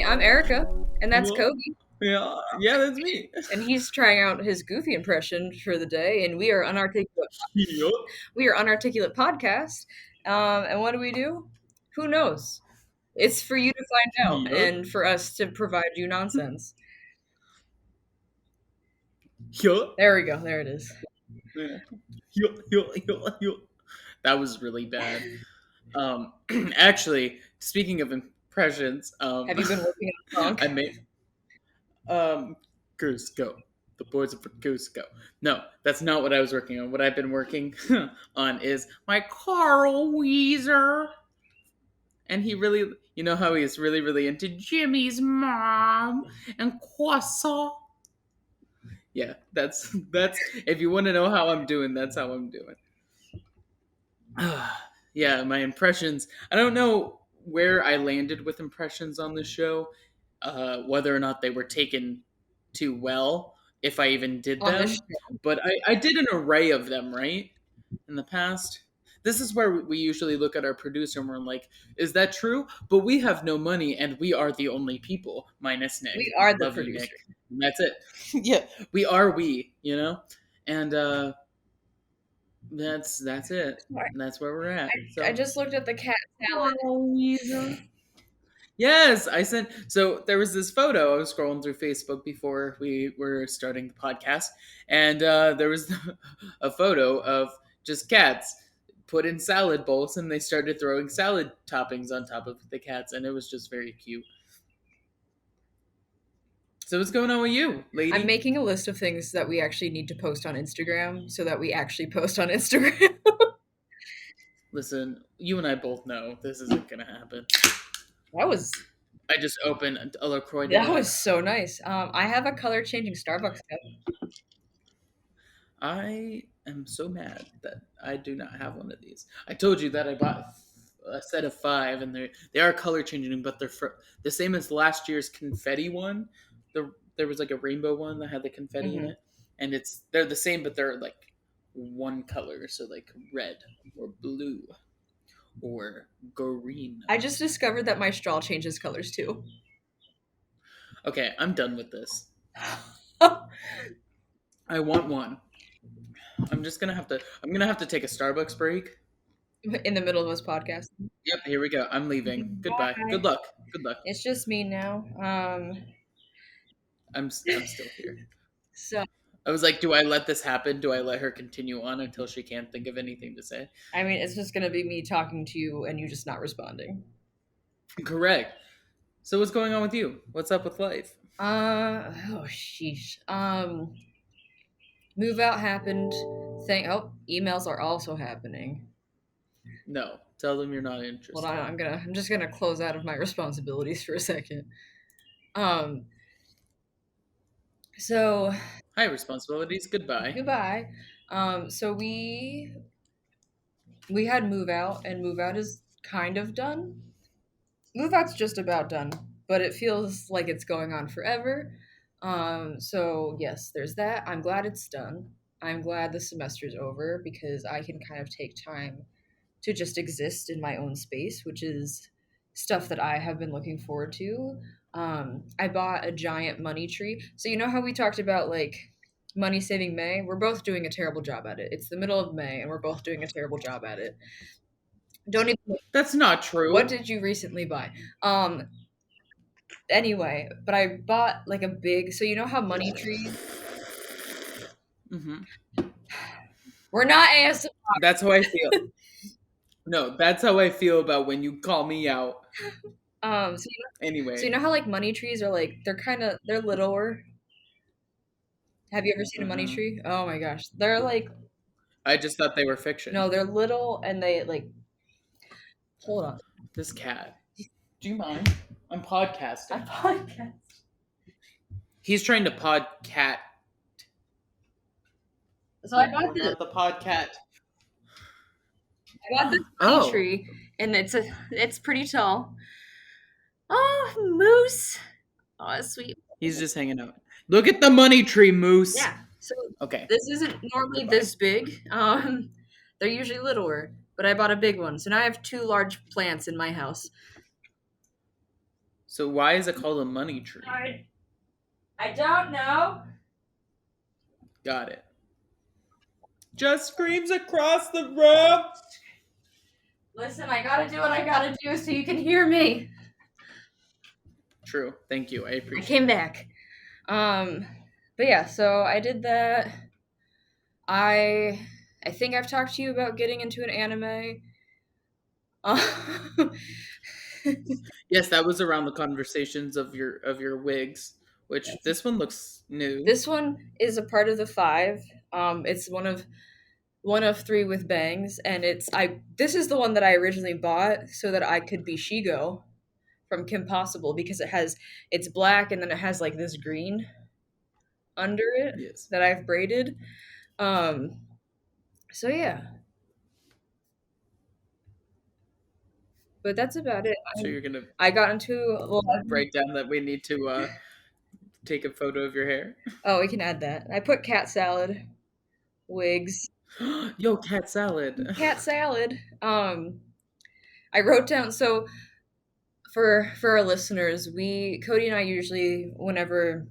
I'm Erica, and that's Kobe. Yeah, that's me. And he's trying out his goofy impression for the day, and we are Unarticulate. Yup. We are Unarticulate Podcast. And what do? Who knows? It's for you to find out, Yup. and for us to provide you nonsense. Yup. There we go. There it is. Yup. That was really bad. Actually, speaking of impressions, Have you been working on a song? I made Goose Go. The boards are for Goose Go. No, that's not what I was working on. What I've been working on is my Carl Weezer. And he really, you know how he's really, really into Jimmy's mom and croissant. Yeah, that's. If you want to know how I'm doing, that's how I'm doing. Yeah, my impressions. I don't know where I landed with impressions on this show, whether or not they were taken too well, if I even did On them. this But I did an array of them, right? In the past. This is where we usually look at our producer and we're like, is that true? But we have no money and we are the only people, minus Nick. We are the Love you, producer. Nick. And that's it. Yeah, we are you know? And that's it. That's where we're at. I just looked at the cat salad. Yes, I sent. So there was this photo. I was scrolling through Facebook before we were starting the podcast, and there was a photo of just cats put in salad bowls, and they started throwing salad toppings on top of the cats, and it was just very cute. So what's going on with you, lady? I'm making a list of things that we actually need to post on Instagram so that we actually post on Instagram. Listen, you and I both know this isn't going to happen. I just opened a LaCroix. That was so nice. I have a color-changing Starbucks cup. I am so mad that I do not have one of these. I told you that I bought a set of 5, and they are color changing, but they're the same as last year's confetti one. There was like a rainbow one that had the confetti in it, and they're the same, but they're like one color, so like red or blue or green. I just discovered that my straw changes colors too. Okay, I'm done with this. I want one. I'm gonna have to take a Starbucks break in the middle of this podcast. Yep, here we go. I'm leaving. Goodbye. Good luck. It's just me now. I'm still here. So I was like, do I let this happen? Do I let her continue on until she can't think of anything to say? I mean, it's just gonna be me talking to you and you just not responding. Correct. So what's going on with you? What's up with life? Oh sheesh. Move out happened. Emails are also happening. No, tell them you're not interested. Hold on, I'm just gonna close out of my responsibilities for a second. So hi, responsibilities. Goodbye. So we had move out, and move out is kind of done. Move out's just about done, but it feels like it's going on forever. So yes, there's that. I'm glad it's done. I'm glad the semester's over because I can kind of take time to just exist in my own space, which is stuff that I have been looking forward to. I bought a giant money tree. So you know how we talked about like money saving May? We're both doing a terrible job at it. It's the middle of May and we're both doing a terrible job at it. That's not true. What did you recently buy? Anyway, but I bought like a big, so you know how money trees? Mm-hmm. We're not ASMR. That's how I feel. No, that's how I feel about when you call me out. Anyway. So you know how like money trees are like, they're littler. Have you ever seen a money tree? Oh my gosh. They're like, I just thought they were fiction. No, they're little and they like, hold on. This cat. Do you mind? I'm podcasting. He's trying to podcat. So I got the podcat. I got this money tree, and it's pretty tall. Oh, Moose! Oh, sweet. He's just hanging out. Look at the money tree, Moose. Yeah. So okay. This isn't normally this big. They're usually littler, but I bought a big one. So now I have 2 large plants in my house. So why is it called a money tree? I I don't know. Got it. Just screams across the room. Listen, I gotta do what I gotta do so you can hear me. True. Thank you. I I came appreciate it. back. Um, but yeah, so I did that. I I think I've talked to you about getting into an anime. Uh, Yes, that was around the conversations of your wigs, which this one looks new. this one is a part of the five. It's one of three with bangs, and it's I. This is the one that I originally bought so that I could be Shigo from Kim Possible because it's black and then it has like this green under it Yes. that I've braided. Um, so yeah, but that's about it. So you're gonna I got into well, write down that we need to take a photo of your hair. oh, we can add that. I put cat salad, wigs, Yo, cat salad. cat salad. I wrote down so for our listeners, we Cody and I usually whenever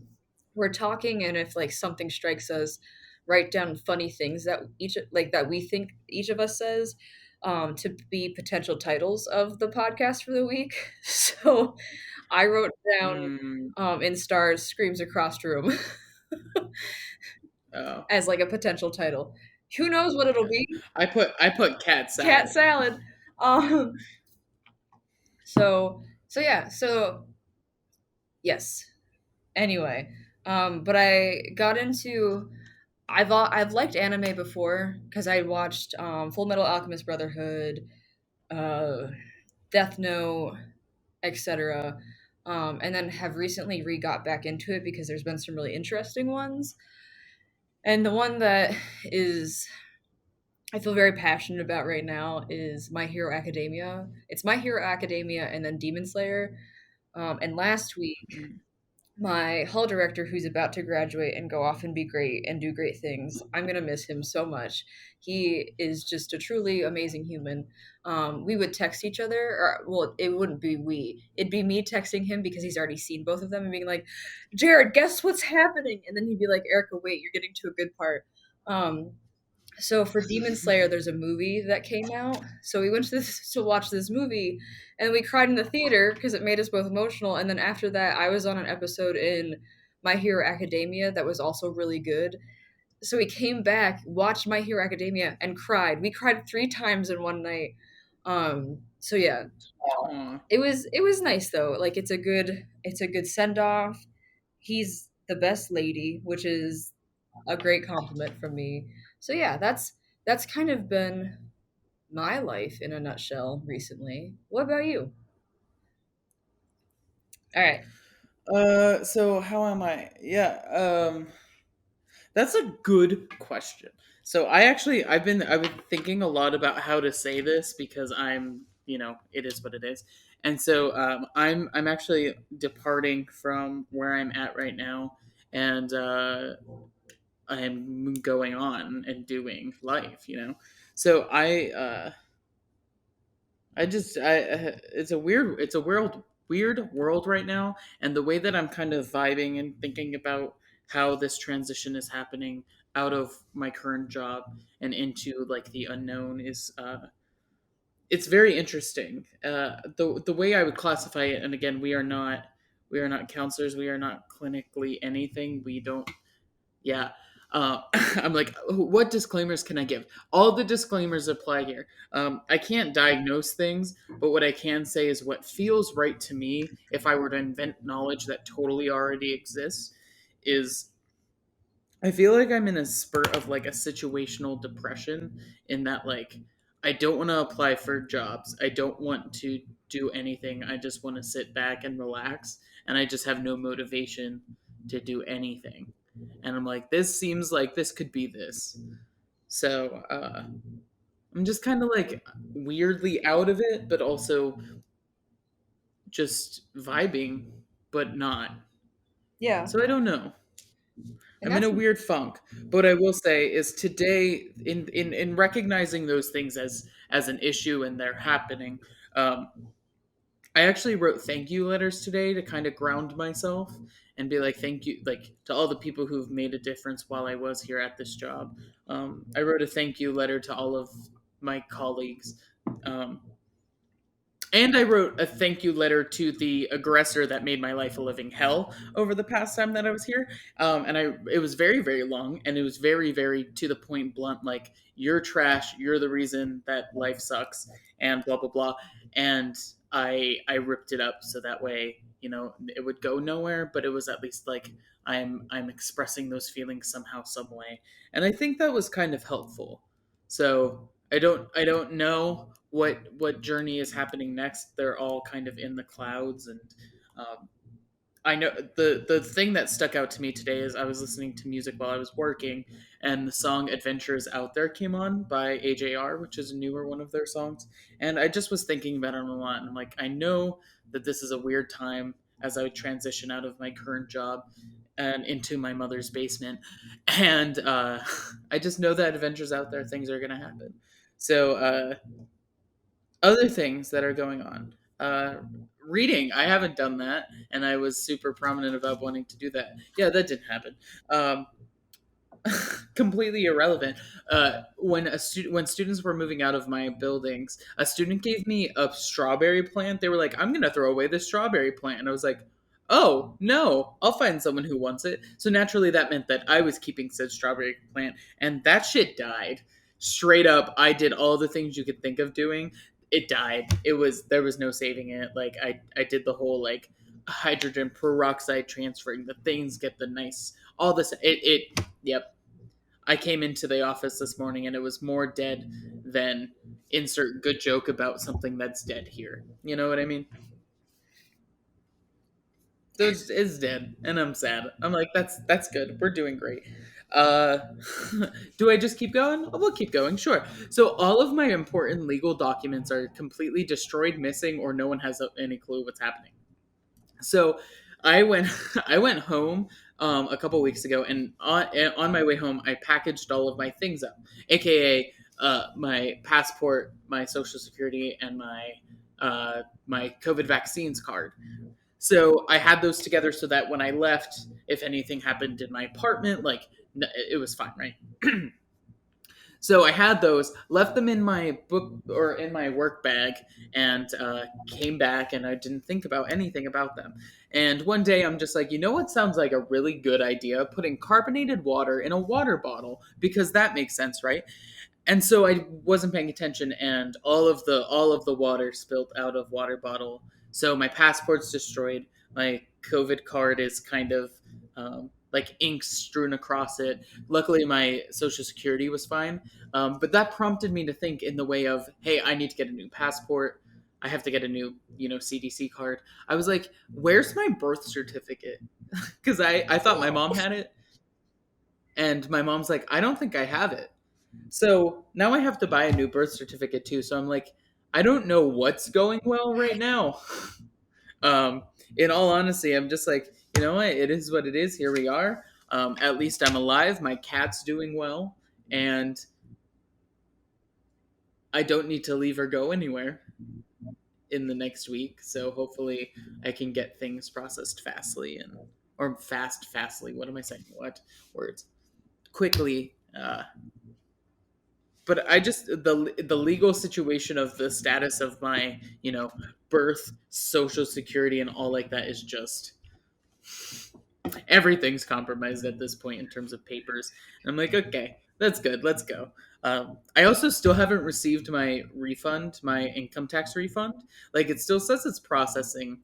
we're talking and if like something strikes us, write down funny things that each like that we think each of us says to be potential titles of the podcast for the week. So I wrote down Mm, in stars screams across room oh, as like a potential title. Who knows what it'll be? I put cat Cat salad. salad. Um so yeah, so yes. Anyway, but I got into I've liked anime before because I watched Full Metal Alchemist Brotherhood, uh, Death Note, etc. And then have recently re got back into it because there's been some really interesting ones. And the one that is I feel very passionate about right now is My Hero Academia. It's My Hero Academia and then Demon Slayer. And last week Mm. my hall director who's about to graduate and go off and be great and do great things. I'm going to miss him so much. He is just a truly amazing human. We would text each other, or well, it wouldn't be we. It'd be me texting him because he's already seen both of them and being like, Jared, guess what's happening? And then he'd be like, Erica, wait, you're getting to a good part. Um, so for Demon Slayer, there's a movie that came out. So we went to watch this movie, and we cried in the theater because it made us both emotional. And then after that, I was on an episode in My Hero Academia that was also really good. So we came back, watched My Hero Academia, and cried. We cried 3 times in one night. So yeah, Aw. it was nice though. Like it's a good send off. He's the best lady, which is a great compliment from me. So yeah, that's kind of been my life in a nutshell recently. What about you? All right. So how am I? Yeah, that's a good question. So I've been thinking a lot about how to say this because it is what it is. And so I'm actually departing from where I'm at right now, and I'm going on and doing life. So I just I it's a weird world right now, and the way that I'm kind of vibing and thinking about how this transition is happening out of my current job and into like the unknown is it's very interesting. The way I would classify it, and again, we are not counselors, we are not clinically anything. We don't yeah. I'm like, what disclaimers can I give? All the disclaimers apply here. I can't diagnose things, but what I can say is what feels right to me, if I were to invent knowledge that totally already exists, is I feel like I'm in a spurt of like a situational depression in that like I don't want to apply for jobs. I don't want to do anything. I just want to sit back and relax, and I just have no motivation to do anything. And I'm like, this seems like this could be this. So I'm just kind of like weirdly out of it, but also just vibing, but not. Yeah. So I don't know. And I'm in that's a weird funk. But what I will say is today, in recognizing those things as an issue and they're happening, um, I actually wrote thank you letters today to kind of ground myself and be like thank you, like to all the people who've made a difference while I was here at this job. I wrote a thank you letter to all of my colleagues. Um, and I wrote a thank you letter to the aggressor that made my life a living hell over the past time that I was here. It was very, very long, and it was very, very to the point, blunt. Like, you're trash. You're the reason that life sucks, and blah blah blah. And I ripped it up so that way, it would go nowhere, but it was at least like I'm expressing those feelings somehow, some way, and I think that was kind of helpful. So I don't know what journey is happening next. They're all kind of in the clouds, and um, I know the thing that stuck out to me today is I was listening to music while I was working, and the song "Adventures Out There" came on by AJR, which is a newer one of their songs, and I just was thinking about it a lot, and I'm like, I know that this is a weird time as I transition out of my current job and into my mother's basement, and I just know that adventures out there, things are gonna happen. So other things that are going on. Reading, I haven't done that, and I was super prominent about wanting to do that. Yeah, that didn't happen. Um, completely irrelevant. When students were moving out of my buildings, a student gave me a strawberry plant. They were like, "I'm gonna throw away this strawberry plant," and I was like, "Oh no, I'll find someone who wants it." So naturally, that meant that I was keeping said strawberry plant, and that shit died. Straight up, I did all the things you could think of doing. It died. There was no saving it. Like I did the whole like hydrogen peroxide transferring. The things get the nice all this. Yep, I came into the office this morning and it was more dead than insert good joke about something that's dead here. You know what I mean? So it's dead, and I'm sad. I'm like, that's good. We're doing great. Uh, do I just keep going? Oh, we'll keep going. Sure. So all of my important legal documents are completely destroyed, missing, or no one has any clue what's happening. So I went I went home a couple weeks ago, and on my way home, I packaged all of my things up, aka my passport, my social security, and my COVID vaccines card. So I had those together so that when I left, if anything happened in my apartment, like it was fine, right? So I had those, left them in my book or in my work bag, and came back, and I didn't think about anything about them. And one day I'm just like, you know what sounds like a really good idea? Putting carbonated water in a water bottle, because that makes sense, right? And so I wasn't paying attention, and all of the water spilled out of water bottle. So my passport's destroyed. My COVID card is kind of like ink strewn across it. Luckily, my social security was fine, but that prompted me to think in the way of, hey, I need to get a new passport. I have to get a new, CDC card. I was like, where's my birth certificate? Because I thought my mom had it, and my mom's like, I don't think I have it. So now I have to buy a new birth certificate too. So I'm like, I don't know what's going well right now. Um, in all honesty, I'm just like, you know what? It is what it is. Here we are. At least I'm alive. My cat's doing well, and I don't need to leave or go anywhere in the next week. So hopefully, I can get things processed fastly or fastly. What am I saying? What words? Quickly. But I just the legal situation of the status of my birth, social security, and all like that is just everything's compromised at this point in terms of papers. And I'm like, okay, that's good. Let's go. I also still haven't received my refund, my income tax refund. Like it still says it's processing,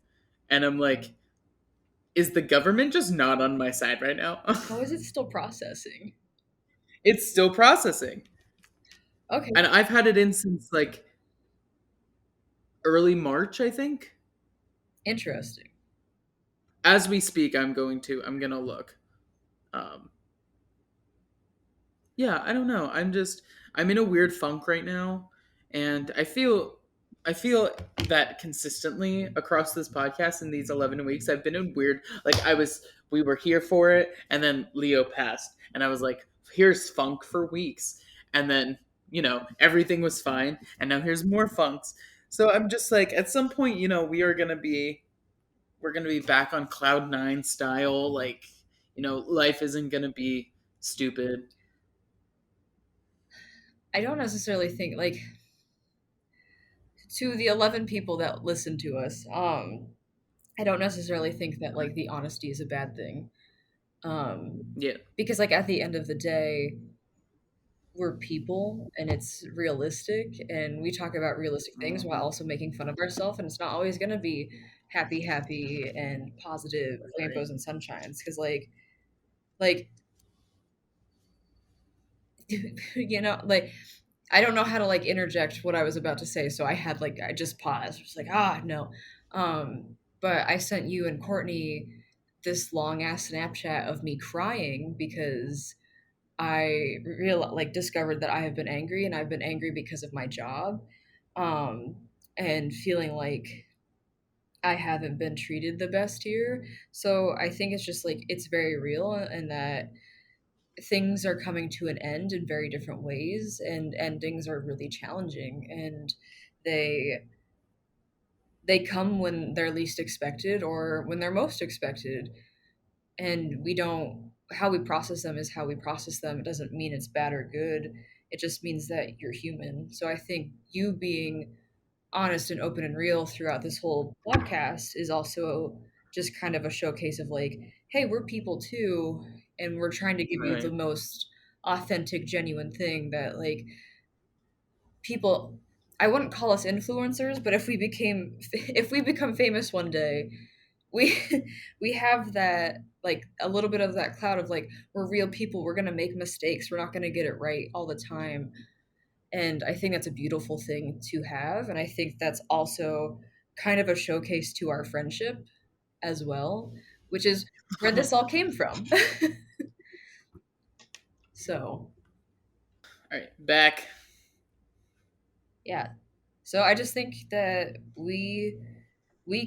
and I'm like, is the government just not on my side right now? How is it still processing? It's still processing, Okay, and I've had it in since like early March, I think. interesting. As we speak, I'm gonna look. Um, yeah, I don't know. I'm in a weird funk right now, and I feel that consistently across this podcast in these 11 weeks I've been in weird, like we were here for it, and then Leo passed, and I was like, here's funk for weeks, and then everything was fine, and now here's more funks. So I'm just like, at some point, we're gonna be back on cloud nine style. Like, life isn't gonna be stupid. I don't necessarily think like to the 11 people that listen to us. I don't necessarily think that like the honesty is a bad thing. Yeah. Because like at the end of the day, we're people and it's realistic and we talk about realistic things while Hmm. also making fun of ourselves, and it's not always going to be happy and positive Right. rainbows and sunshines because like like I don't know how to like interject what I was about to say, so I just paused. Just like, no. But I sent you and Courtney this long ass Snapchat of me crying because I discovered that I have been angry, and I've been angry because of my job. And feeling like I haven't been treated the best here. So I think it's just like it's very real, and that things are coming to an end in very different ways, and endings are really challenging, and they they come when they're least expected or when they're most expected, and we don't how we process them is how we process them. It doesn't mean it's bad or good. It just means that you're human. So I think you being honest and open and real throughout this whole podcast is also just kind of a showcase of like, hey, we're people too, and we're trying to give you the Right. most authentic, genuine thing that like people. I wouldn't call us influencers, but if we become famous one day, we we have that like a little bit of that cloud of like we're real people, we're going to make mistakes, we're not going to get it right all the time, and I think that's a beautiful thing to have, and I think that's also kind of a showcase to our friendship as well, which is where this all came from. So All right, back. yeah, so I just think that we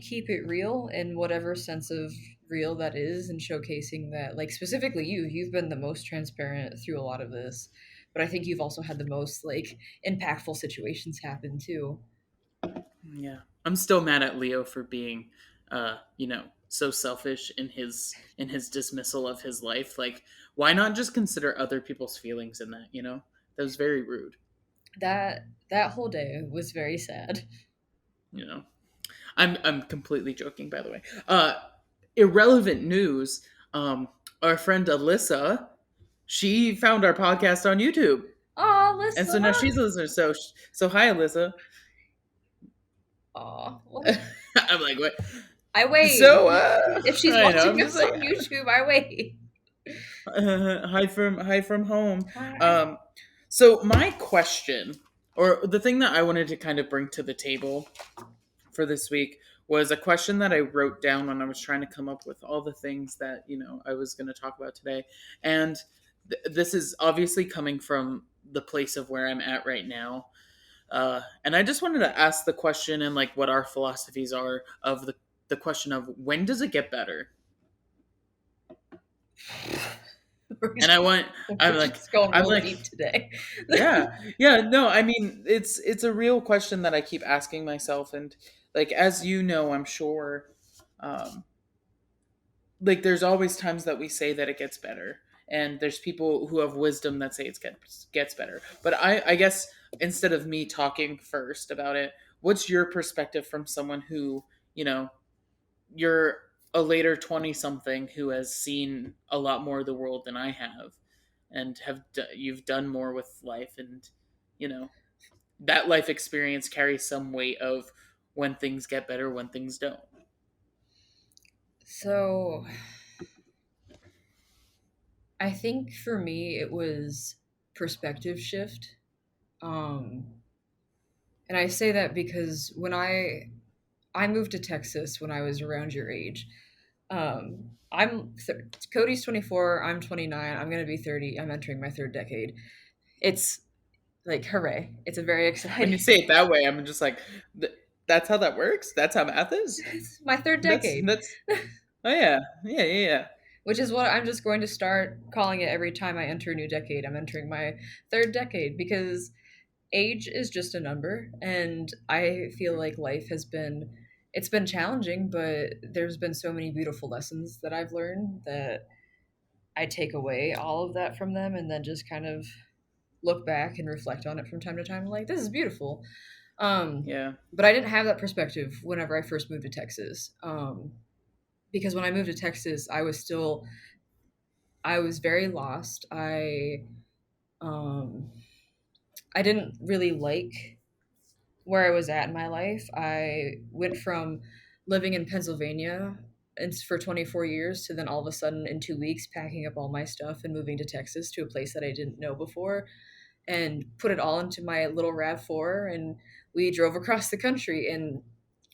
keep it real in whatever sense of real that is, and showcasing that like specifically you've been the most transparent through a lot of this, but I think you've also had the most like impactful situations happen too. Yeah, I'm still mad at Leo for being, so selfish in his dismissal of his life. Like, why not just consider other people's feelings in that? That was very rude. That whole day was very sad. You know, I'm completely joking, by the way. Irrelevant news. Our friend Alyssa, she found our podcast on YouTube, Aw, and Lissa. so now she's a listener. So hi, Alyssa. Aw, I'm like, what? I wait. So, If she's I know. watching I'm just us like, on YouTube, I wait. hi from home. Hi. Um, so my question, or the thing that I wanted to kind of bring to the table for this week, was a question that I wrote down when I was trying to come up with all the things that I was going to talk about today, and this is obviously coming from the place of where I'm at right now. And I just wanted to ask the question and like what our philosophies are of the question of when does it get better? We're And we're just going I'm real like, deep today. yeah, no, I mean, it's a real question that I keep asking myself, and like as you know, I'm sure, um, like there's always times that we say that it gets better, and there's people who have wisdom that say gets better. But I guess instead of me talking first about it, what's your perspective from someone who you know you're a later 20 something who has seen a lot more of the world than I have, and you've done more with life, and you know that life experience carries some weight of when things get better, when things don't. So I think for me it was perspective shift. Um, and I say that because when I moved to Texas when I was around your age. Cody's 24, I'm 29, I'm going to be 30. I'm entering my third decade. It's like hooray. It's a very When you exciting. say it that way, I'm just like, that's how that works. That's how math is. It's my third That's decade, that's. Oh yeah, yeah. which is what I'm just going to start calling it every time I enter a new decade. I'm entering my third decade because age is just a number, and I feel like life has been, it's been challenging, but there's been so many beautiful lessons that I've learned that I take away all of that from them and then just kind of look back and reflect on it from time to time like this is beautiful. Yeah. But I didn't have that perspective whenever I first moved to Texas. Because when I moved to Texas, I was very lost. Um I didn't really like where I was at in my life. I went from living in Pennsylvania and for 24 years to then all of a sudden in 2 weeks packing up all my stuff and moving to Texas to a place that I didn't know before and put it all into my little RAV4 and we drove across the country and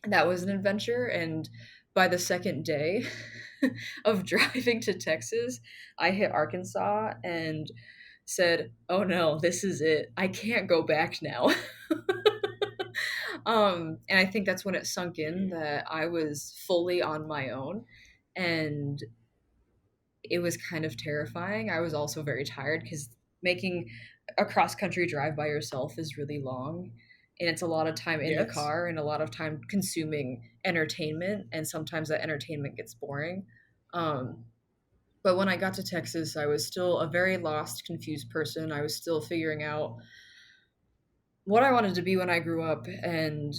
that was an adventure. And by the second day of driving to Texas, I hit Arkansas and said, "Oh no, this is it. I can't go back now." And I think that's when it sunk in that I was fully on my own, and it was kind of terrifying. I was also very tired because making a cross country drive by yourself is really long. And it's a lot of time in the Yes. car and a lot of time consuming entertainment. And sometimes that entertainment gets boring. Um, but when I got to Texas, I was still a very lost, confused person. I was still figuring out what I wanted to be when I grew up and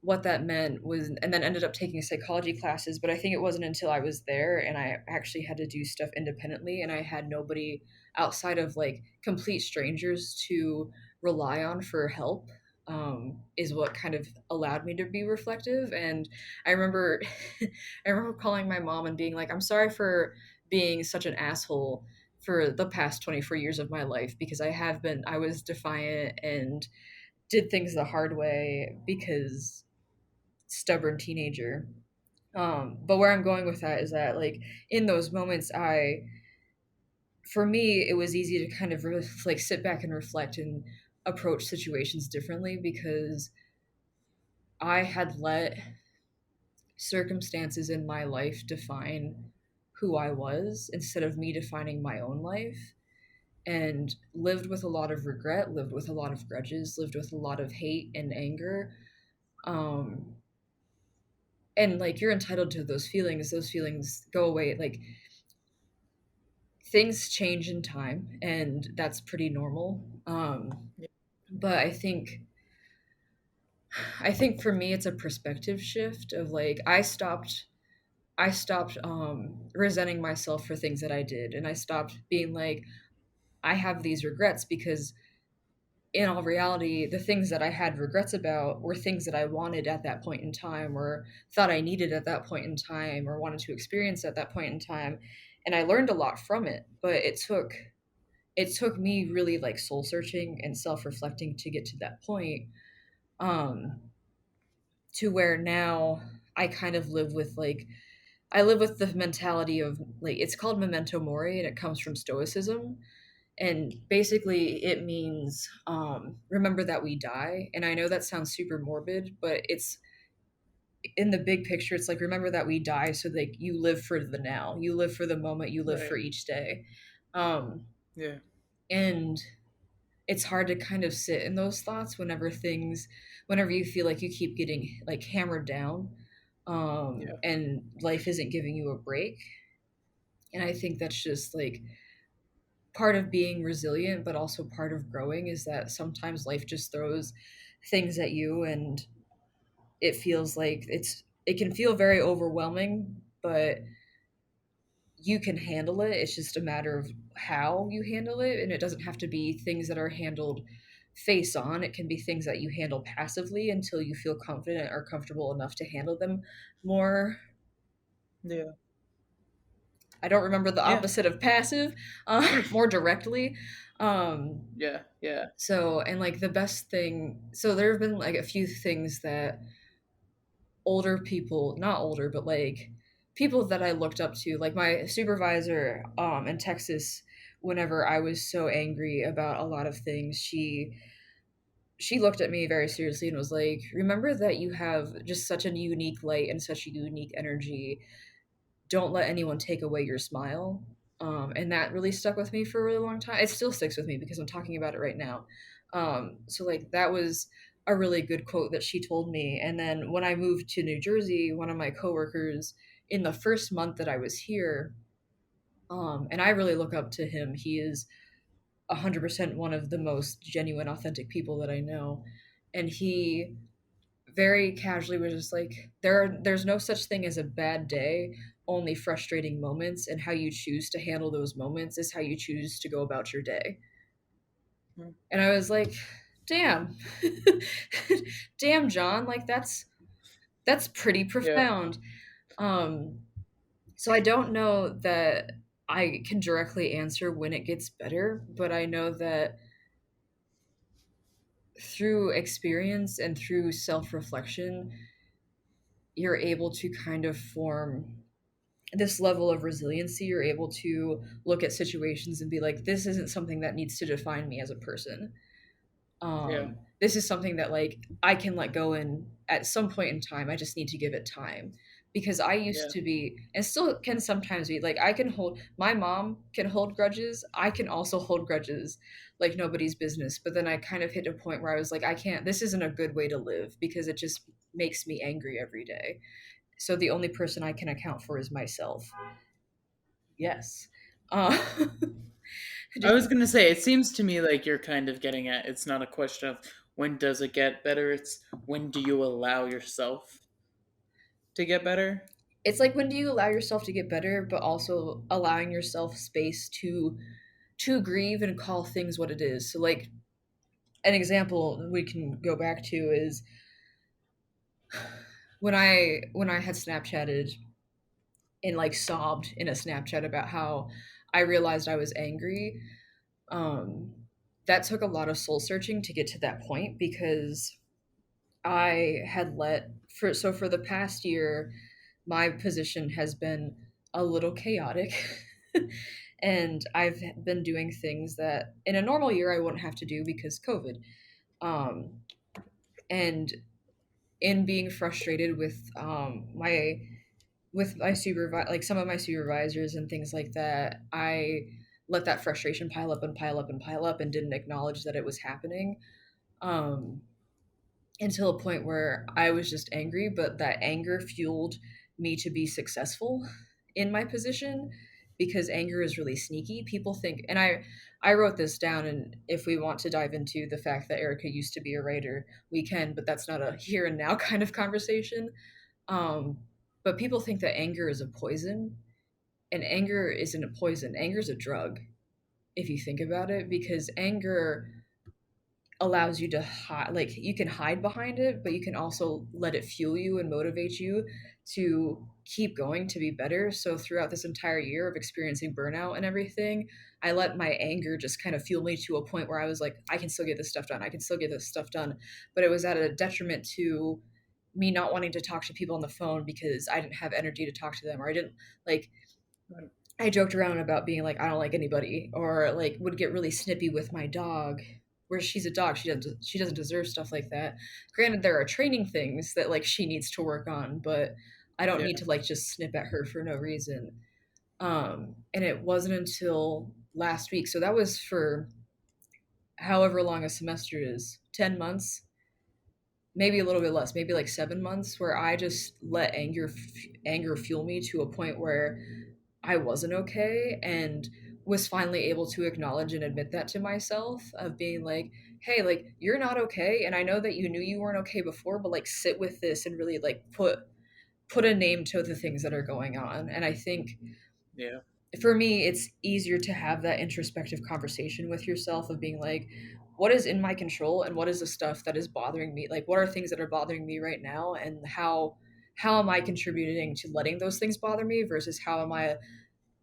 what that meant was, and then ended up taking psychology classes. But I think it wasn't until I was there and I actually had to do stuff independently and I had nobody outside of like complete strangers to rely on for help, is what kind of allowed me to be reflective. And I remember I remember calling my mom and being like, I'm sorry for being such an asshole for the past 24 years of my life because I was defiant and did things the hard way because stubborn teenager. But where I'm going with that is that like in those moments, for me it was easy to kind of like sit back and reflect and approach situations differently because I had let circumstances in my life define who I was instead of me defining my own life, and lived with a lot of regret, lived with a lot of grudges, lived with a lot of hate and anger. Um, and like you're entitled to those feelings go away, like things change in time and that's pretty normal. But I think for me it's a perspective shift of like I stopped resenting myself for things that I did, and I stopped being like I have these regrets because in all reality, the things that I had regrets about were things that I wanted at that point in time or thought I needed at that point in time or wanted to experience at that point in time. And I learned a lot from it, but it took me really like soul searching and self-reflecting to get to that point. Um to where now I kind of live with like I live with the mentality of like it's called memento mori and it comes from stoicism, and basically it means remember that we die. And I know that sounds super morbid, but it's in the big picture it's like remember that we die so like you live for the now, you live for the moment, you live for Right. each day. um Yeah. and it's hard to kind of sit in those thoughts whenever you feel like you keep getting like hammered down, Yeah. and life isn't giving you a break. And I think that's just like part of being resilient, but also part of growing is that sometimes life just throws things at you and it feels like it can feel very overwhelming, but you can handle it. It's just a matter of how you handle it. And it doesn't have to be things that are handled face on. It can be things that you handle passively until you feel confident or comfortable enough to handle them more. Yeah. I don't remember the Yeah. opposite of passive, more directly. Um, Yeah. Yeah. So, and like the best thing, so there have been like a few things that older people, not older, but like people that I looked up to, like my supervisor in Texas, whenever I was so angry about a lot of things, she looked at me very seriously and was like, "Remember that you have just such a unique light and such a unique energy. Don't let anyone take away your smile." And that really stuck with me for a really long time. It still sticks with me because I'm talking about it right now. So like that was a really good quote that she told me. And then when I moved to New Jersey, one of my coworkers in the first month that I was here, and I really look up to him. He is 100% one of the most genuine, authentic people that I know. And he very casually was just like, there's no such thing as a bad day, only frustrating moments, and how you choose to handle those moments is how you choose to go about your day. Mm. And I was like, damn. Damn, John, like that's pretty Yeah. profound. Um so I don't know that I can directly answer when it gets better, but I know that through experience and through self-reflection, you're able to kind of form this level of resiliency. You're able to look at situations and be like, this isn't something that needs to define me as a person. Yeah. This is something that like I can let go in at some point in time. I just need to give it time. Because I used Yeah. to be, and still can sometimes be, like I can hold, my mom can hold grudges. I can also hold grudges like nobody's business. But then I kind of hit a point where I was like, I can't, this isn't a good way to live because it just makes me angry every day. So the only person I can account for is myself. Yes. Uh, I just was gonna say, it seems to me like you're kind of getting at it's not a question of when does it get better, it's when do you allow yourself to get better? it's like, when do you allow yourself to get better, but also allowing yourself space to grieve and call things what it is. So like an example we can go back to is when I had Snapchatted and like sobbed in a Snapchat about how I realized I was angry. Um, that took a lot of soul searching to get to that point because I had let for the past year, my position has been a little chaotic. And I've been doing things that in a normal year I wouldn't have to do because COVID. Um, and in being frustrated with my supervisor, like some of my supervisors and things like that, I let that frustration pile up and pile up and pile up and didn't acknowledge that it was happening. Um, until a point where I was just angry, but that anger fueled me to be successful in my position because anger is really sneaky. People think, and I wrote this down, and if we want to dive into the fact that Erica used to be a writer, we can, but that's not a here and now kind of conversation. Um, but people think that anger is a poison, and anger isn't a poison. Anger is a drug, if you think about it, because anger allows you to hide, like you can hide behind it, but you can also let it fuel you and motivate you to keep going to be better. So throughout this entire year of experiencing burnout and everything, I let my anger just kind of fuel me to a point where I was like, I can still get this stuff done, I can still get this stuff done. But it was at a detriment to me not wanting to talk to people on the phone because I didn't have energy to talk to them, or I didn't like, Right. I joked around about being like, I don't like anybody, or like would get really snippy with my dog. Where she's a dog, she doesn't deserve stuff like that. Granted, there are training things that like she needs to work on, but I don't need Yeah. to like just snip at her for no reason. And it wasn't until last week, so that was for however long a semester is, 10 months, maybe a little bit less, maybe like 7 months, where I just let anger fuel me to a point where I wasn't okay, and was finally able to acknowledge and admit that to myself, of being like, hey, like you're not okay, and I know that you knew you weren't okay before, but like sit with this and really like put a name to the things that are going on. And I think Yeah. for me it's easier to have that introspective conversation with yourself of being like, what is in my control and what is the stuff that is bothering me, like what are things that are bothering me right now, and how am I contributing to letting those things bother me versus how am I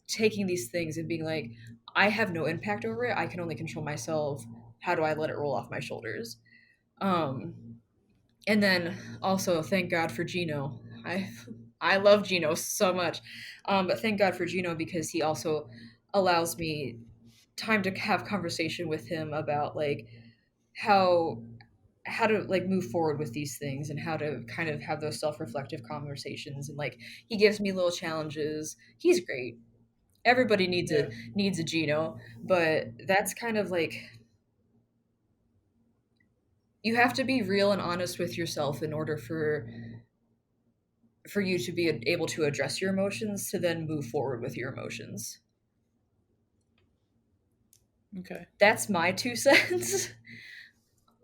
taking these things and being like, I have no impact over it, I can only control myself, how do I let it roll off my shoulders. And then also thank God for Gino. I love Gino so much. But thank God for Gino because he also allows me time to have conversation with him about like how how to like move forward with these things and how to kind of have those self-reflective conversations, and like he gives me little challenges. He's great. Everybody needs a Yeah. Gino, but that's kind of like you have to be real and honest with yourself in order for you to be able to address your emotions to then move forward with your emotions. Okay. That's my 2 cents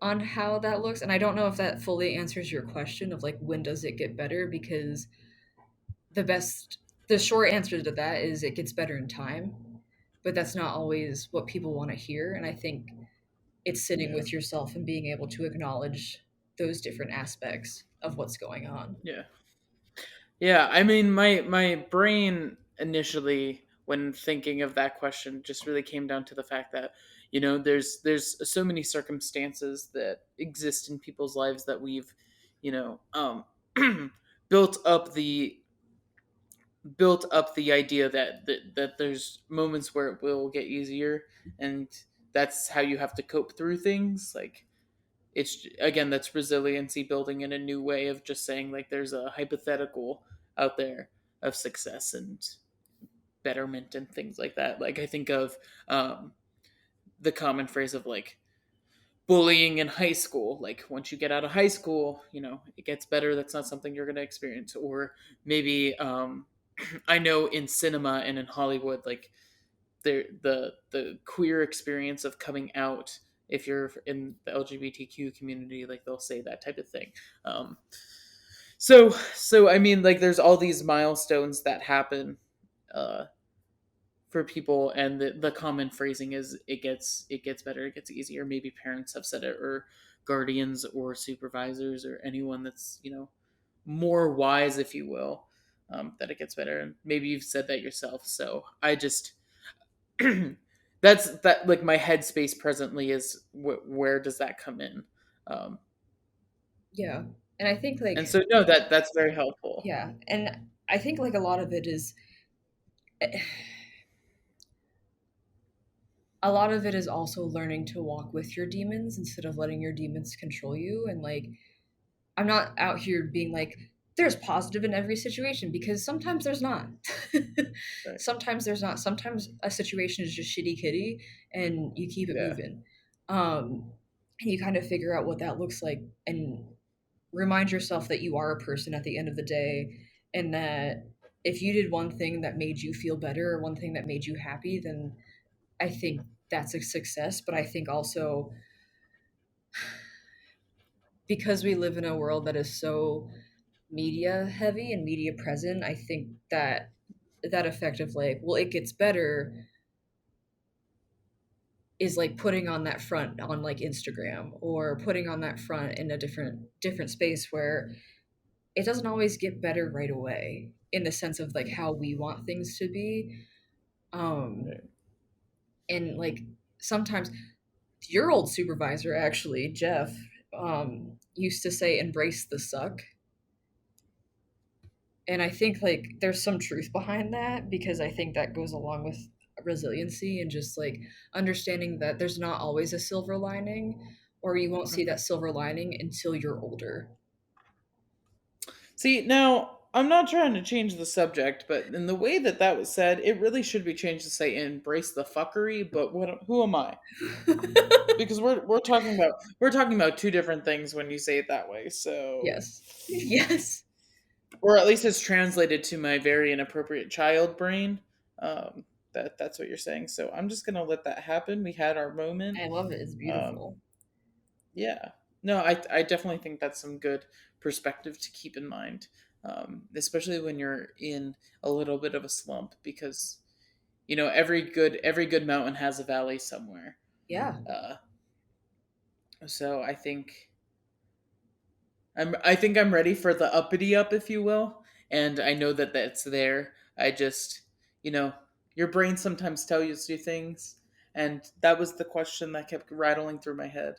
on how that looks, and I don't know if that fully answers your question of like when does it get better, because the best the short answer to that is it gets better in time, but that's not always what people want to hear, and I think it's sitting Yeah. with yourself and being able to acknowledge those different aspects of what's going on. Yeah. Yeah, I mean, my brain initially, when thinking of that question, just really came down to the fact that there's so many circumstances that exist in people's lives that we've you know built up the built up the idea that there's moments where it will get easier, and that's how you have to cope through things. Like, it's again, that's resiliency building in a new way of just saying, like, there's a hypothetical out there of success and betterment and things like that. Like, I think of um, the common phrase of like bullying in high school. Like, once you get out of high school, it gets better. That's not something you're going to experience. Or maybe I know in cinema and in Hollywood, like, the queer experience of coming out, if you're in the LGBTQ community, like, they'll say that type of thing. So I mean, like, there's all these milestones that happen uh, for people, and the common phrasing is it gets better, it gets easier. Maybe parents have said it, or guardians, or supervisors, or anyone that's more wise, if you will, that it gets better. And maybe you've said that yourself. So I just that's that, like, my headspace presently is where does that come in. um Yeah. And I think like and so, no, that's very helpful. yeah, and I think like a lot of it is a lot of it is also learning to walk with your demons instead of letting your demons control you. And like, I'm not out here being like, there's positive in every situation, because sometimes there's not. Right. Sometimes there's not. Sometimes a situation is just shitty kitty and you keep it Yeah. moving. And you kind of figure out what that looks like and remind yourself that you are a person at the end of the day, and that if you did one thing that made you feel better or one thing that made you happy, then I think that's a success. But I think also, because we live in a world that is so media heavy and media present, I think that that effect of like, well, it gets better is like putting on that front on like Instagram, or putting on that front in a different space where it doesn't always get better right away in the sense of like how we want things to be. Um Right. and like sometimes your old supervisor, actually, Jeff, used to say embrace the suck. And I think like there's some truth behind that, because I think that goes along with resiliency and just like understanding that there's not always a silver lining, or you won't see Okay. that silver lining until you're older. See, now, I'm not trying to change the subject, but in the way that was said, it really should be changed to say embrace the fuckery. But who am I? Because we're talking about two different things when you say it that way. So, Yes. Yes. or at least it's translated to my very inappropriate child brain. Um, that's what you're saying. So I'm just gonna let that happen. We had our moment. I love it. It's Um, beautiful. yeah. No, I definitely think that's some good perspective to keep in mind, especially when you're in a little bit of a slump, because every good mountain has a valley somewhere. Yeah. Uh, so I think I'm ready for the uppity up, if you will, and I know that that's there. I just, you know, your brain sometimes tells you things, and that was the question that kept rattling through my head.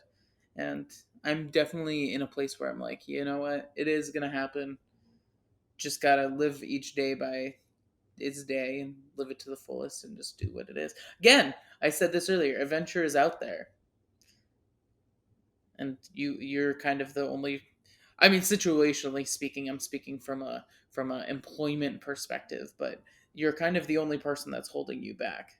And I'm definitely in a place where I'm like, you know what, it is gonna happen. Just gotta live each day by its day and live it to the fullest and just do what it is. Again, I said this earlier. Adventure is out there, and you're kind of the only. I mean, situationally speaking, I'm speaking from a employment perspective, but you're kind of the only person that's holding you back.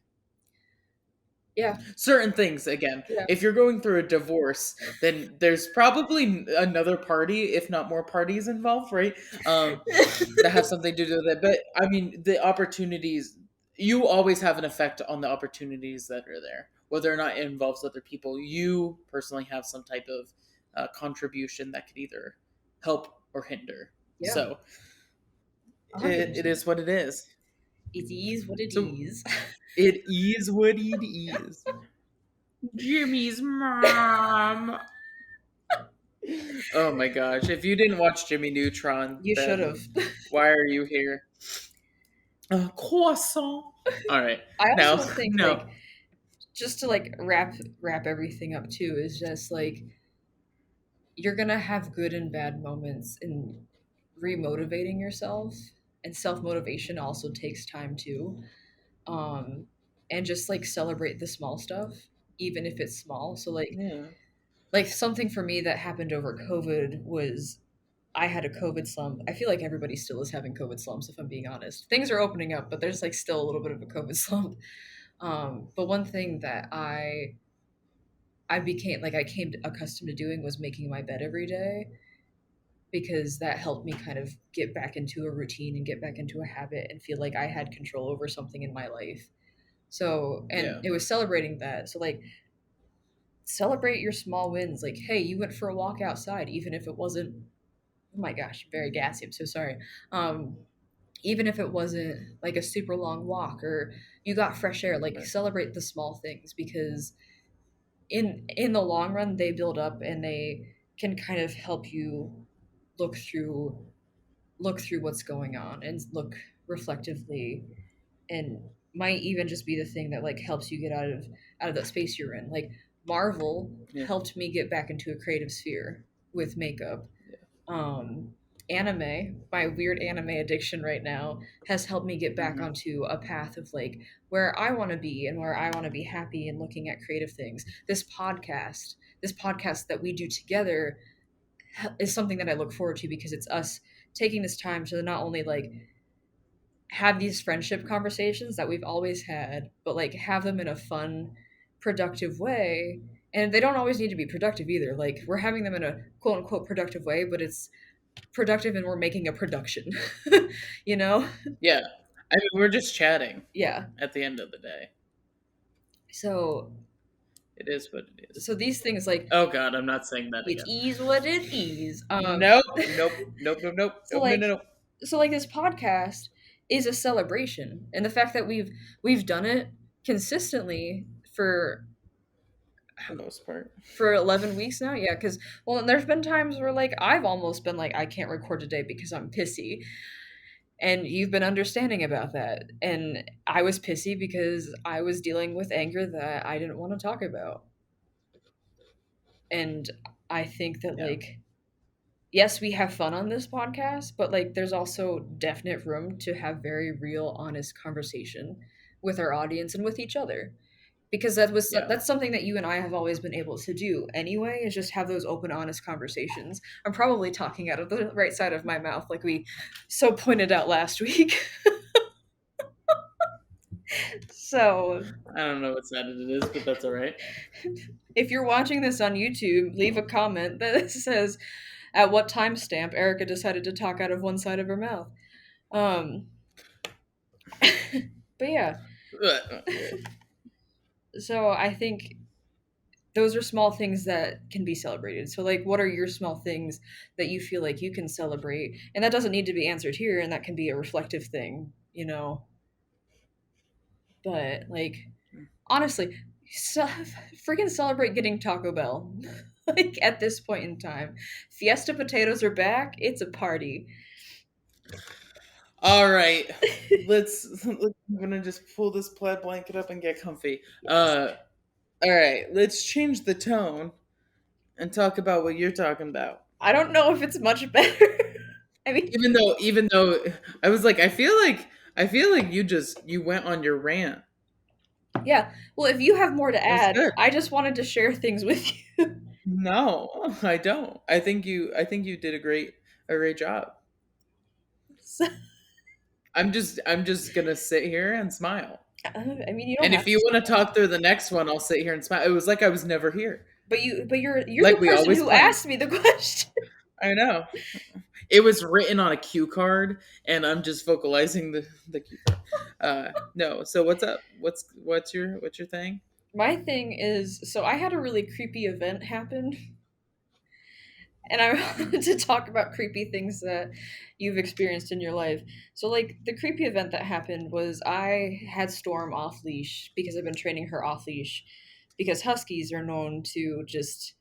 Yeah. Certain things, again, Yeah. if you're going through a divorce, then there's probably another party, if not more parties involved, right? That have something to do with it. But I mean, the opportunities, you always have an effect on the opportunities that are there, whether or not it involves other people. You personally have some type of contribution that could either help or hinder. Yeah. So it 100%. is what it is. It is what it So is. it is what it is. Jimmy's mom. Oh my gosh. If you didn't watch Jimmy Neutron, You should have. then why are you here? Croissant. All right. I No, also think like no. just to like wrap everything up too is just like you're gonna have good and bad moments in remotivating yourself, and self-motivation also takes time too. um and just like celebrate the small stuff, even if it's small. So Yeah. like something for me that happened over COVID was I had a COVID slump. I feel like everybody still is having COVID slumps, if I'm being honest. Things are opening up, but there's like still a little bit of a COVID slump. But one thing that I came accustomed to doing was making my bed every day, because that helped me kind of get back into a routine and get back into a habit and feel like I had control over something in my life. So, and Yeah. it was celebrating that. So, like, celebrate your small wins. Like, hey, you went for a walk outside, even if it wasn't, oh my gosh, very gassy. I'm so sorry. Um, Even if it wasn't like a super long walk, or you got fresh air, like, Right. celebrate the small things, because in the long run, they build up and they can kind of help you look through look through what's going on and look reflectively, and might even just be the thing that like helps you get out of that space you're in. Like, Marvel Yeah. helped me get back into a creative sphere with makeup. Yeah. um Anime, my weird anime addiction right now, has helped me get back Hmm. onto a path of like where I want to be and where I want to be happy and looking at creative things. This podcast that we do together is something that I look forward to, because it's us taking this time to not only like have these friendship conversations that we've always had, but like have them in a fun, productive way. And they don't always need to be productive either. Like, we're having them in a quote unquote productive way, but it's productive and we're making a production. you know? Yeah. I mean, we're just chatting Yeah. at the end of the day. So It is what it is. so these things like Oh God, I'm not saying that it again. is what it is. Nope. Nope. Nope. Nope. Nope. so Nope. No. like No. No. so like this podcast is a celebration, and the fact that we've done it consistently For the most part. for 11 weeks now. Yeah, because well, there's been times where like I've almost been like, I can't record today because I'm pissy, and you've been understanding about that. And I was pissy because I was dealing with anger that I didn't want to talk about. And I think that Yeah. like, yes, we have fun on this podcast, but like there's also definite room to have very real, honest conversation with our audience and with each other, because Yeah. that's something that you and I have always been able to do anyway, is just have those open, honest conversations. I'm probably talking out of the right side of my mouth, like we so pointed out last week. So I don't know what side it is, but that's all right. if you're watching this on YouTube, leave a comment that says at what timestamp Erica decided to talk out of one side of her mouth. Um, but yeah, so I think those are small things that can be celebrated. So, like, what are your small things that you feel like you can celebrate? And that doesn't need to be answered here, and that can be a reflective thing, you know? But, like, honestly, freaking celebrate getting Taco Bell. Like, at this point in time, Fiesta potatoes are back. It's a party. All right. I'm gonna just pull this plaid blanket up and get comfy. All right. Let's change the tone and talk about what you're talking about. I don't know if it's much better. I mean, Even though I was like, I feel like you went on your rant. yeah. Well, if you have more to That's add, good. I just wanted to share things with you. No, I don't. I think you did a great job. So, I'm just gonna sit here and smile. I mean, you don't And have if to you want smile. to talk through the next one, I'll sit here and smile. It was like I was never here. But you're the Like we person always who planned. asked me the question. I know. It was written on a cue card, and I'm just vocalizing the cue card. No. So what's up? What's your thing? My thing is, so I had a really creepy event happen, and I wanted to talk about creepy things that you've experienced in your life. So, like, the creepy event that happened was I had Storm off leash because I've been training her off leash because huskies are known to just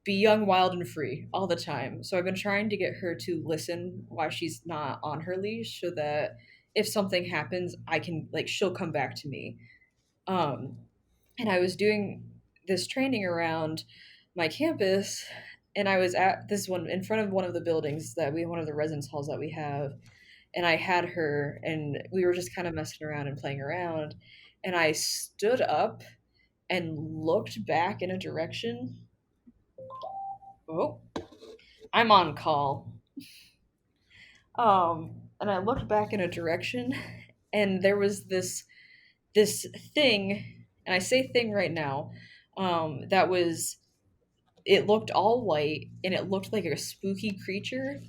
be young, wild, and free all the time. So I've been trying to get her to listen while she's not on her leash so that if something happens, I can, like, she'll come back to me. Um, and I was doing this training around my campus, and I was at this one in front of one of the buildings that we, one of the residence halls that we have, and I had her, and we were just kind of messing around and playing around, and I stood up and looked back in a direction. Oh, I'm on call. And I looked back in a direction, and there was this thing, and I say thing right now, that was, it looked all white and it looked like a spooky creature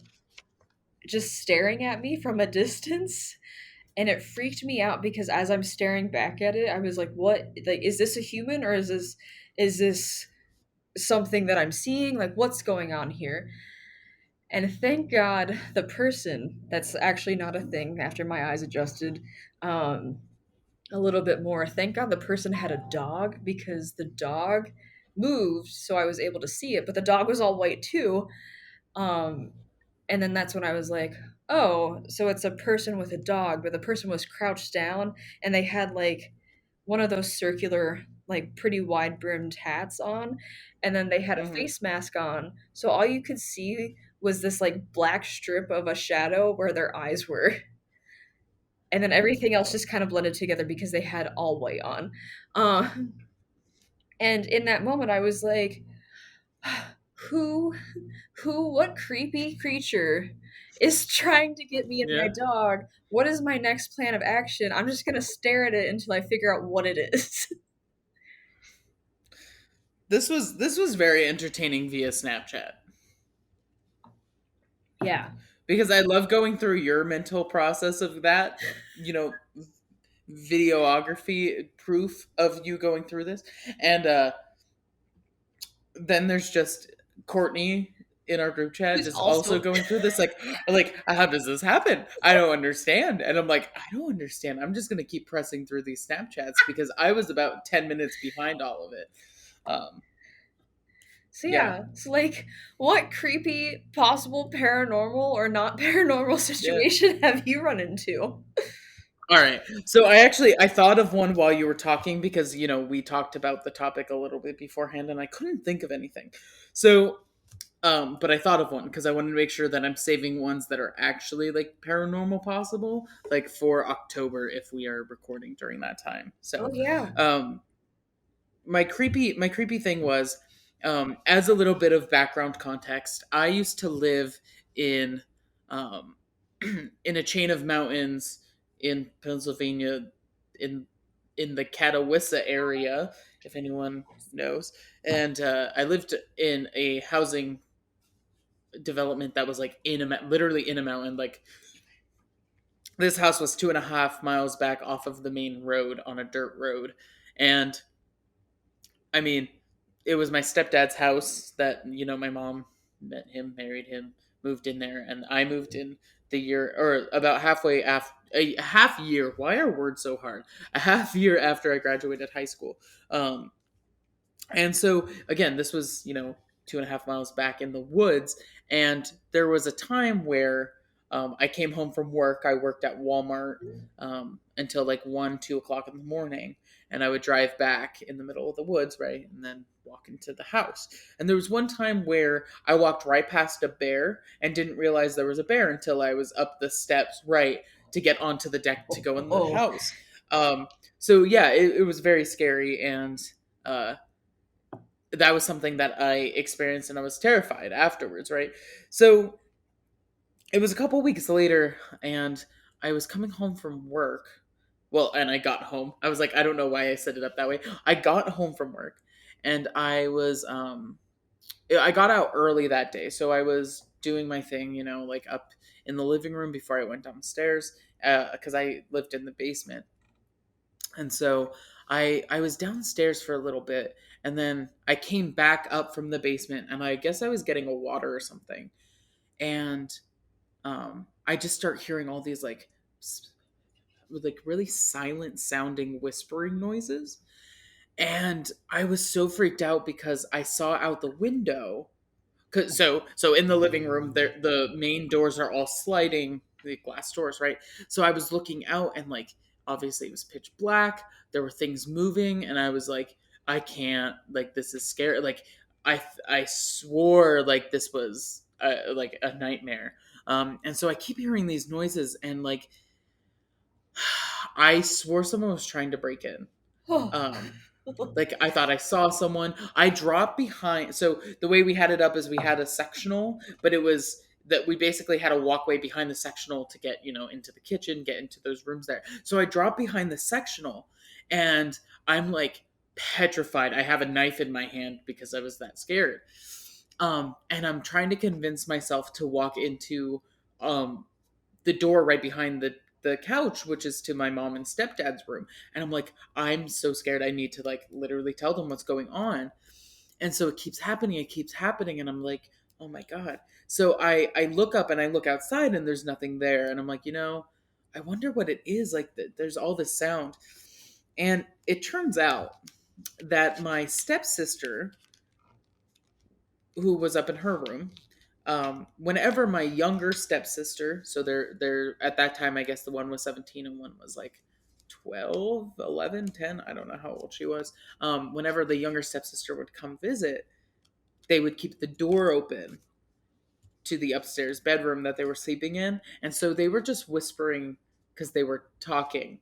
just staring at me from a distance, and it freaked me out because as I'm staring back at it, I was like, what, like, is this a human, or is this something that I'm seeing, like, what's going on here? And thank God the person, that's actually not a thing after my eyes adjusted um, a little bit more. Thank God the person had a dog because the dog moved, so I was able to see it, but the dog was all white too. Um, and then that's when I was like, oh, so it's a person with a dog, but the person was crouched down and they had like one of those circular, like pretty wide brimmed hats on. And then they had a Hmm. face mask on. So all you could see was this like black strip of a shadow where their eyes were. And then everything else just kind of blended together because they had all white on. Uh, and in that moment, I was like, who what creepy creature is trying to get me and my Yeah. dog? What is my next plan of action? I'm just gonna stare at it until I figure out what it is. This was very entertaining via Snapchat Yeah. because I love going through your mental process of that. You know, videography proof of you going through this, and then there's just Courtney in our group chat Who's just also also going through this like how does this happen? I don't understand. And I'm like, I don't understand. I'm just gonna keep pressing through these Snapchats because I was about 10 minutes behind all of it. Um so yeah. yeah. So like what creepy possible paranormal or not paranormal Yeah. situation have you run into? All right. So I thought of one while you were talking because we talked about the topic a little bit beforehand and I couldn't think of anything. So but I thought of one because I wanted to make sure that I'm saving ones that are actually like paranormal possible, like for October if we are recording during that time. Oh So, yeah. um, my creepy thing was, as a little bit of background context, I used to live in, um, in a chain of mountains in Pennsylvania, in in the Catawissa area, if anyone knows, and I lived in a housing development that was like literally in a mountain. Like this house was 2.5 miles back off of the main road on a dirt road, and I mean, it was my stepdad's house that my mom met him, married him, moved in there, and I moved in the year or about halfway after a half year. Why are words so hard? A half year after I graduated high school. Um, And so again, this was 2.5 miles back in the woods, and there was a time where I came home from work. I worked at Walmart until like 1, 2 o'clock in the morning, and I would drive back in the middle of the woods, right, and then walk into the house. And there was one time where I walked right past a bear and didn't realize there was a bear until I was up the steps, right, to get onto the deck to go in the Oh. house. Um, so yeah, it was very scary and. Uh, that was something that I experienced and I was terrified afterwards, right? So it was a couple weeks later and I was coming home from work Well, and I got home. I was like, I don't know why I set it up that way. I got home from work, and I got out early that day, so I was doing my thing, like up in the living room before I went downstairs, because I lived in the basement. And so I was downstairs for a little bit, and then I came back up from the basement, and I guess I was getting a water or something, and I just start hearing all these like really silent sounding whispering noises, and I was so freaked out because I saw out the window. So in the living room, there the main doors are all sliding, the glass doors, right? So I was looking out, and like obviously it was pitch black. There were things moving, and I was like, I can't, like, this is scary. Like I swore like this was like a nightmare. And so I keep hearing these noises, and like I swore someone was trying to break in. Oh. Um, like I thought I saw someone. I dropped behind. So the way we had it up is we had a sectional, but it was that we basically had a walkway behind the sectional to get, into the kitchen, get into those rooms there. So I dropped behind the sectional, and I'm like petrified. I have a knife in my hand because I was that scared. And I'm trying to convince myself to walk into the door right behind the couch, which is to my mom and stepdad's room. And I'm like, I'm so scared. I need to like literally tell them what's going on. And so it keeps happening, and I'm like, oh my god. So I look up and I look outside, and there's nothing there, and I'm like, I wonder what it is. Like there's all this sound, and it turns out that my stepsister, who was up in her room, whenever my younger stepsister, so they're at that time, I guess the one was 17 and one was like 12, 11, 10, I don't know how old she was. Whenever the younger stepsister would come visit, they would keep the door open to the upstairs bedroom that they were sleeping in, and so they were just whispering because they were talking.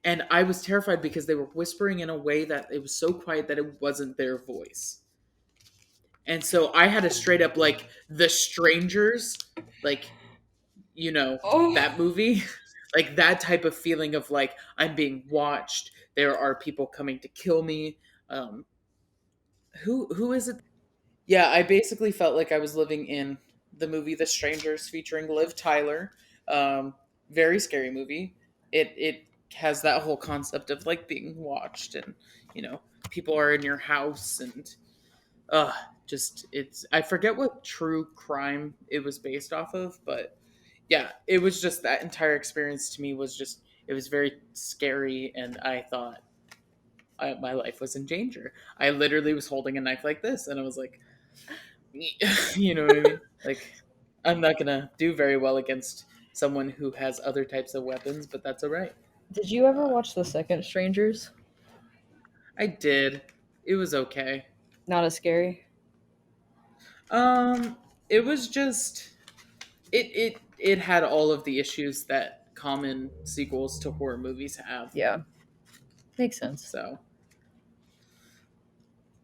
And I was terrified because they were whispering in a way that it was so quiet that it wasn't their voice. And so I had a straight up like The Strangers, like, you know, Oh. that movie, like that type of feeling of like I'm being watched. There are people coming to kill me. Um, who is it? Yeah, I basically felt like I was living in the movie The Strangers featuring Liv Tyler. Very scary movie. It has that whole concept of like being watched, and you know people are in your house, and uh just it's I forget what true crime it was based off of, but yeah, it was just that entire experience to me was just it was very scary, and I thought my life was in danger. I literally was holding a knife like this, and I was like, you know what I mean? Like, I'm not gonna do very well against someone who has other types of weapons, but that's all right. Did you ever Uh, watch the second Strangers? I did. It was okay. Not as scary. Um, it was just it had all of the issues that common sequels to horror movies have. Yeah, makes sense. So,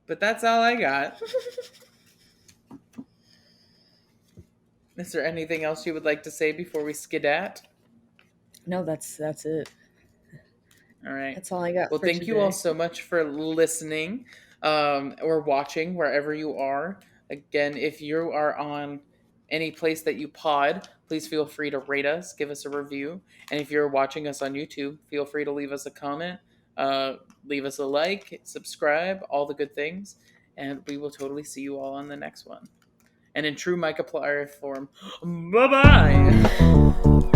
but that's all I got. Is there anything else you would like to say before we skedat? No, that's it. All right. That's all I got Well, for thank you all today. so much for listening, or watching wherever you are. Again, if you are on any place that you pod, please feel free to rate us, give us a review. And if you're watching us on YouTube, feel free to leave us a comment, leave us a like, subscribe, all the good things. And we will totally see you all on the next one. And in true Micah Plier form, bye bye!